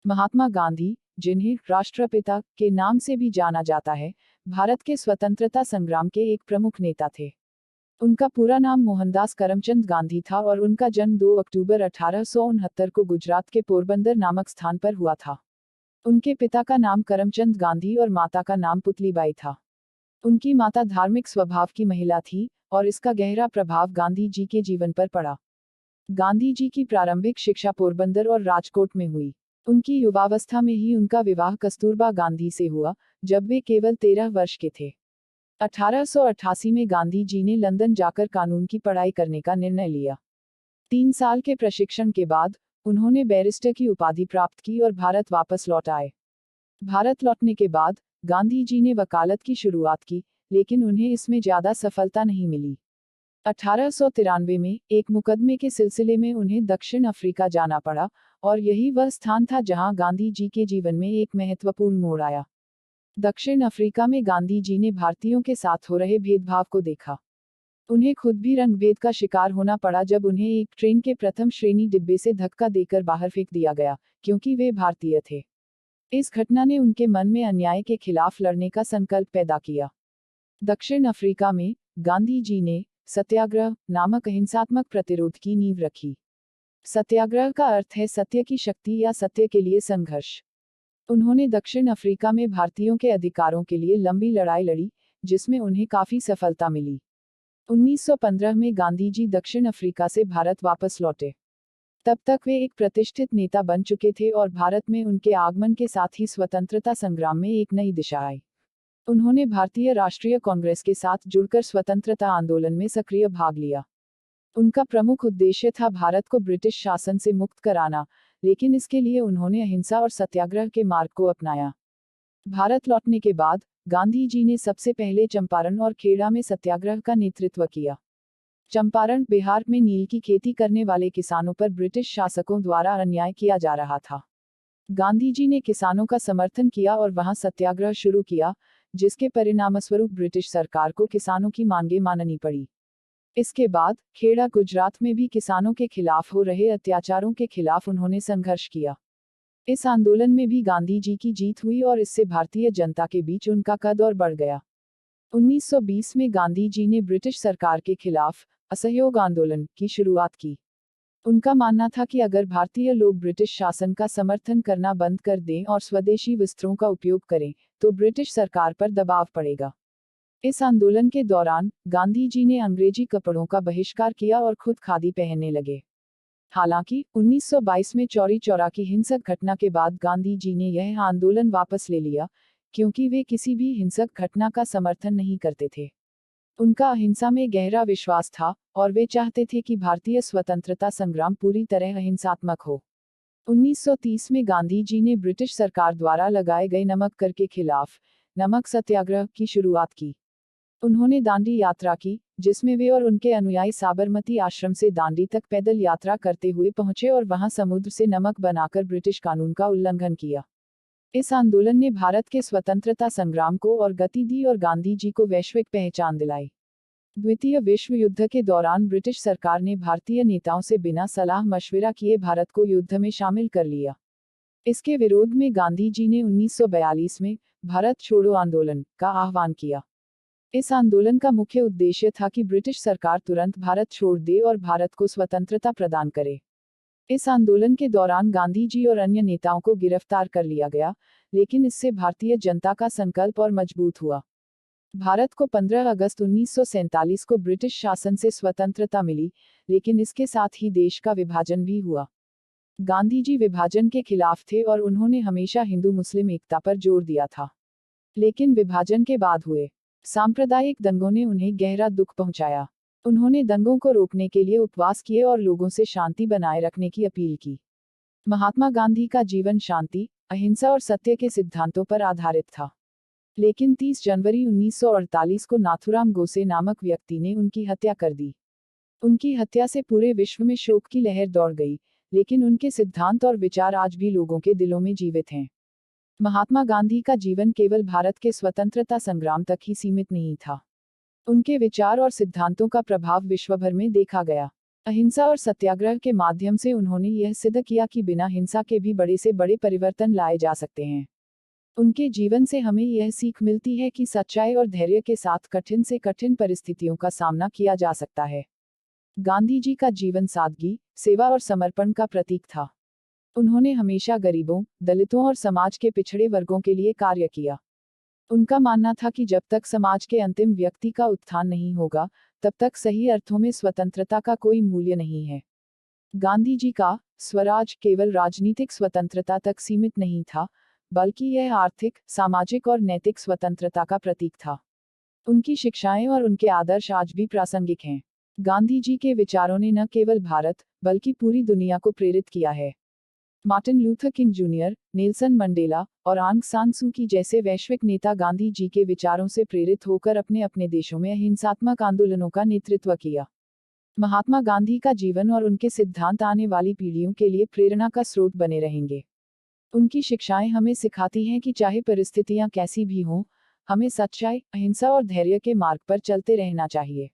महात्मा गांधी, जिन्हें राष्ट्रपिता के नाम से भी जाना जाता है, भारत के स्वतंत्रता संग्राम के एक प्रमुख नेता थे। उनका पूरा नाम मोहनदास करमचंद गांधी था और उनका जन्म 2 अक्टूबर 1869 को गुजरात के पोरबंदर नामक स्थान पर हुआ था। उनके पिता का नाम करमचंद गांधी और माता का नाम पुतलीबाई था। उनकी माता धार्मिक स्वभाव की महिला थी और इसका गहरा प्रभाव गांधी जी के जीवन पर पड़ा। गांधी जी की प्रारंभिक शिक्षा पोरबंदर और राजकोट में हुई। उनकी युवावस्था में ही उनका विवाह कस्तूरबा गांधी से हुआ, जब वे केवल 13 वर्ष के थे। 1888 में गांधी जी ने लंदन जाकर कानून की पढ़ाई करने का निर्णय लिया। 3 साल के प्रशिक्षण के बाद उन्होंने बैरिस्टर की उपाधि प्राप्त की और भारत वापस लौट आए। भारत लौटने के बाद गांधी जी ने वकालत की शुरुआत की, लेकिन उन्हें इसमें ज्यादा सफलता नहीं मिली। 1893 में एक मुकदमे के सिलसिले में उन्हें दक्षिण अफ्रीका जाना पड़ा और यही वह स्थान था जहां गांधी जी के जीवन में एक महत्वपूर्ण मोड़ आया। दक्षिण अफ्रीका में गांधी जी ने भारतीयों के साथ हो रहे भेदभाव को देखा। उन्हें खुद भी रंगभेद का शिकार होना पड़ा जब उन्हें एक ट्रेन के प्रथम श्रेणी डिब्बे से धक्का देकर बाहर फेंक दिया गया, क्योंकि वे भारतीय थे। इस घटना ने उनके मन में अन्याय के खिलाफ लड़ने का संकल्प पैदा किया। दक्षिण अफ्रीका में गांधी जी ने सत्याग्रह नामक अहिंसात्मक प्रतिरोध की नींव रखी। सत्याग्रह का अर्थ है सत्य की शक्ति या सत्य के लिए संघर्ष। उन्होंने दक्षिण अफ्रीका में भारतीयों के अधिकारों के लिए लंबी लड़ाई लड़ी, जिसमें उन्हें काफी सफलता मिली। 1915 में गांधी जी दक्षिण अफ्रीका से भारत वापस लौटे। तब तक वे एक प्रतिष्ठित नेता बन चुके थे और भारत में उनके आगमन के साथ ही स्वतंत्रता संग्राम में एक नई दिशा आई। उन्होंने भारतीय राष्ट्रीय कांग्रेस के साथ जुड़कर स्वतंत्रता आंदोलन में सक्रिय भाग लिया। उनका प्रमुख उद्देश्य था भारत को ब्रिटिश शासन से मुक्त कराना, लेकिन इसके लिए उन्होंने अहिंसा और सत्याग्रह के मार्ग को अपनाया। भारत लौटने के बाद गांधी जी ने सबसे पहले चंपारण और खेड़ा में सत्याग्रह का नेतृत्व किया। चंपारण, बिहार में नील की खेती करने वाले किसानों पर ब्रिटिश शासकों द्वारा अन्याय किया जा रहा था। गांधी जी ने किसानों का समर्थन किया और वहां सत्याग्रह शुरू किया, जिसके परिणामस्वरूप ब्रिटिश सरकार को किसानों की मांगें माननी पड़ी। इसके बाद खेड़ा, गुजरात में भी किसानों के खिलाफ हो रहे अत्याचारों के खिलाफ उन्होंने संघर्ष किया। इस आंदोलन में भी गांधी जी की जीत हुई और इससे भारतीय जनता के बीच उनका कद और बढ़ गया। 1920 में गांधी जी ने ब्रिटिश सरकार के खिलाफ असहयोग आंदोलन की शुरुआत की। उनका मानना था कि अगर भारतीय लोग ब्रिटिश शासन का समर्थन करना बंद कर दें और स्वदेशी वस्त्रों का उपयोग करें, तो ब्रिटिश सरकार पर दबाव पड़ेगा। इस आंदोलन के दौरान गांधी जी ने अंग्रेजी कपड़ों का बहिष्कार किया और खुद खादी पहनने लगे। हालांकि 1922 में चौरी चौरा की हिंसक घटना के बाद गांधी जी ने यह आंदोलन वापस ले लिया, क्योंकि वे किसी भी हिंसक घटना का समर्थन नहीं करते थे। उनका अहिंसा में गहरा विश्वास था और वे चाहते थे कि भारतीय स्वतंत्रता संग्राम पूरी तरह अहिंसात्मक हो। 1930 में गांधी जी ने ब्रिटिश सरकार द्वारा लगाए गए नमक कर के खिलाफ नमक सत्याग्रह की शुरुआत की। उन्होंने दांडी यात्रा की, जिसमें वे और उनके अनुयायी साबरमती आश्रम से दांडी तक पैदल यात्रा करते हुए पहुंचे और वहां समुद्र से नमक बनाकर ब्रिटिश कानून का उल्लंघन किया। इस आंदोलन ने भारत के स्वतंत्रता संग्राम को और गति दी और गांधी जी को वैश्विक पहचान दिलाई। द्वितीय विश्व युद्ध के दौरान ब्रिटिश सरकार ने भारतीय नेताओं से बिना सलाह मशविरा किए भारत को युद्ध में शामिल कर लिया। इसके विरोध में गांधी जी ने 1942 में भारत छोड़ो आंदोलन का आह्वान किया। इस आंदोलन का मुख्य उद्देश्य था कि ब्रिटिश सरकार तुरंत भारत छोड़ दे और भारत को स्वतंत्रता प्रदान करे। इस आंदोलन के दौरान गांधी जी और अन्य नेताओं को गिरफ्तार कर लिया गया, लेकिन इससे भारतीय जनता का संकल्प और मजबूत हुआ। भारत को 15 अगस्त 1947 को ब्रिटिश शासन से स्वतंत्रता मिली, लेकिन इसके साथ ही देश का विभाजन भी हुआ। गांधी जी विभाजन के खिलाफ थे और उन्होंने हमेशा हिंदू मुस्लिम एकता पर जोर दिया था। लेकिन विभाजन के बाद हुए सांप्रदायिक दंगों ने उन्हें गहरा दुख पहुंचाया। उन्होंने दंगों को रोकने के लिए उपवास किए और लोगों से शांति बनाए रखने की अपील की। महात्मा गांधी का जीवन शांति, अहिंसा और सत्य के सिद्धांतों पर आधारित था। लेकिन 30 जनवरी 1948 को नाथुराम गोसे नामक व्यक्ति ने उनकी हत्या कर दी। उनकी हत्या से पूरे विश्व में शोक की लहर दौड़ गई, लेकिन उनके सिद्धांत और विचार आज भी लोगों के दिलों में जीवित हैं। महात्मा गांधी का जीवन केवल भारत के स्वतंत्रता संग्राम तक ही सीमित नहीं था। उनके विचार और सिद्धांतों का प्रभाव विश्वभर में देखा गया। अहिंसा और सत्याग्रह के माध्यम से उन्होंने यह सिद्ध किया कि बिना हिंसा के भी बड़े से बड़े परिवर्तन लाए जा सकते हैं। उनके जीवन से हमें यह सीख मिलती है कि सच्चाई और धैर्य के साथ कठिन से कठिन परिस्थितियों का सामना किया जा सकता है। गांधी जी का जीवन सादगी, सेवा और समर्पण का प्रतीक था। उन्होंने हमेशा गरीबों, दलितों और समाज के पिछड़े वर्गों के लिए कार्य किया। उनका मानना था कि जब तक समाज के अंतिम व्यक्ति का उत्थान नहीं होगा, तब तक सही अर्थों में स्वतंत्रता का कोई मूल्य नहीं है। गांधी जी का स्वराज केवल राजनीतिक स्वतंत्रता तक सीमित नहीं था, बल्कि यह आर्थिक, सामाजिक और नैतिक स्वतंत्रता का प्रतीक था। उनकी शिक्षाएं और उनके आदर्श आज भी प्रासंगिक हैं। गांधी जी के विचारों ने न केवल भारत, बल्कि पूरी दुनिया को प्रेरित किया है। Martin Luther king junior, Nelson Mandela और आंग सान सू की जैसे वैश्विक नेता गांधी जी के विचारों से प्रेरित होकर अपने अपने देशों में अहिंसात्मक आंदोलनों का नेतृत्व किया। महात्मा गांधी का जीवन और उनके सिद्धांत आने वाली पीढ़ियों के लिए प्रेरणा का स्रोत बने रहेंगे। उनकी शिक्षाएं हमें सिखाती हैं कि चाहे परिस्थितियां कैसी भी हों, हमें सच्चाई, अहिंसा और धैर्य के मार्ग पर चलते रहना चाहिए।